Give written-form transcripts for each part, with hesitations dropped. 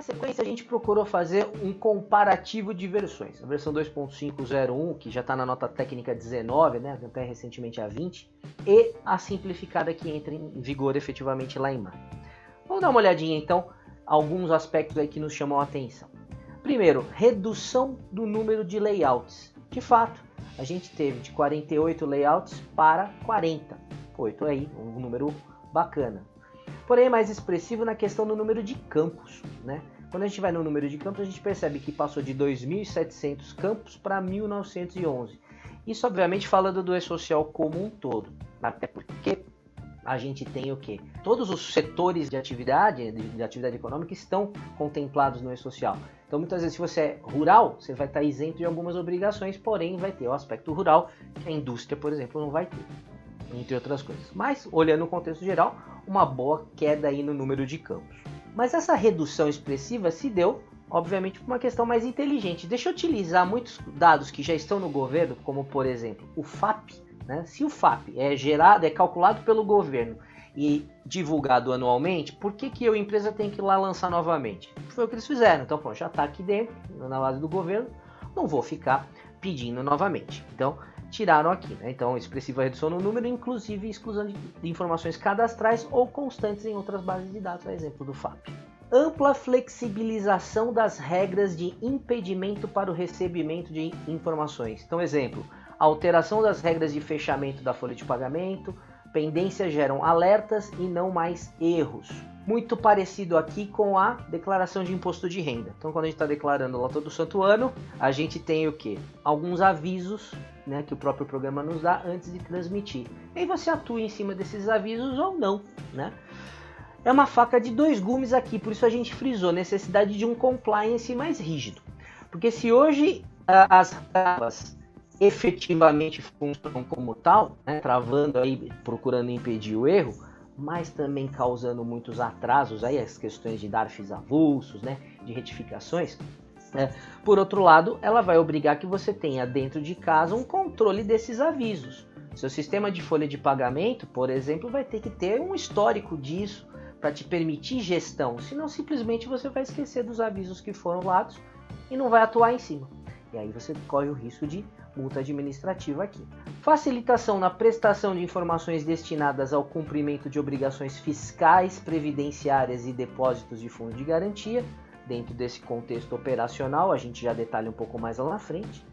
sequência, a gente procurou fazer um comparativo de versões. A versão 2.5.01, que já está na nota técnica 19, né, até recentemente a 20, e a simplificada que entra em vigor efetivamente lá em maio. Vamos dar uma olhadinha então, alguns aspectos aí que nos chamam a atenção. Primeiro, redução do número de layouts. De fato, a gente teve de 48 layouts para 40. 8 aí, um número bacana. Porém, é mais expressivo na questão do número de campos, né? Quando a gente vai no número de campos, a gente percebe que passou de 2.700 campos para 1.911. Isso, obviamente, falando do e-social como um todo. Até porque a gente tem o quê? Todos os setores de atividade econômica estão contemplados no e-social. Então, muitas vezes, se você é rural, você vai estar isento de algumas obrigações, porém, vai ter o aspecto rural, que a indústria, por exemplo, não vai ter, entre outras coisas. Mas, olhando o contexto geral, uma boa queda aí no número de campos. Mas essa redução expressiva se deu, obviamente, por uma questão mais inteligente. Deixa eu utilizar muitos dados que já estão no governo, como, por exemplo, o FAP. Né? Se o FAP é calculado pelo governo e divulgado anualmente, por que eu, empresa, tenho que ir lá lançar novamente? Foi o que eles fizeram. Então, já está aqui dentro, na base do governo, não vou ficar pedindo novamente. Então, tiraram aqui, né? Então, expressiva redução no número, inclusive exclusão de informações cadastrais ou constantes em outras bases de dados, a exemplo do FAP. Ampla flexibilização das regras de impedimento para o recebimento de informações. Então, exemplo, alteração das regras de fechamento da folha de pagamento, pendências geram alertas e não mais erros. Muito parecido aqui com a declaração de imposto de renda. Então, quando a gente está declarando lá todo santo ano, a gente tem o quê? Alguns avisos, né, que o próprio programa nos dá antes de transmitir. E aí você atua em cima desses avisos ou não, né? É uma faca de dois gumes aqui, por isso a gente frisou a necessidade de um compliance mais rígido. Porque se hoje as travas efetivamente funcionam como tal, né, travando aí, procurando impedir o erro, mas também causando muitos atrasos, aí as questões de DARFs avulsos, né, de retificações. Por outro lado, ela vai obrigar que você tenha dentro de casa um controle desses avisos. Seu sistema de folha de pagamento, por exemplo, vai ter que ter um histórico disso para te permitir gestão, senão simplesmente você vai esquecer dos avisos que foram dados e não vai atuar em cima. E aí você corre o risco de multa administrativa aqui. Facilitação na prestação de informações destinadas ao cumprimento de obrigações fiscais, previdenciárias e depósitos de fundo de garantia. Dentro desse contexto operacional, a gente já detalha um pouco mais lá na frente.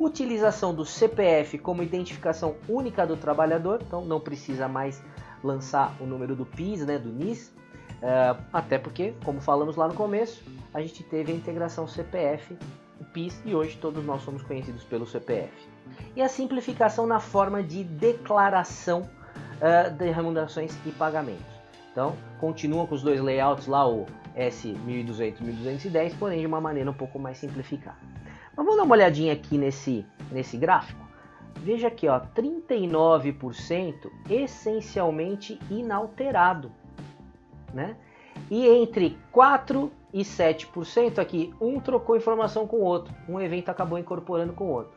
Utilização do CPF como identificação única do trabalhador, então não precisa mais lançar o número do PIS, né, do NIS, até porque, como falamos lá no começo, a gente teve a integração CPF, o PIS, e hoje todos nós somos conhecidos pelo CPF. E a simplificação na forma de declaração de remunerações e pagamentos. Então, continua com os dois layouts lá, o S1200 e 1210, porém de uma maneira um pouco mais simplificada. Mas vamos dar uma olhadinha aqui nesse gráfico. Veja aqui, ó, 39% essencialmente inalterado, né? E entre 4% e 7% aqui, um trocou informação com o outro, um evento acabou incorporando com o outro.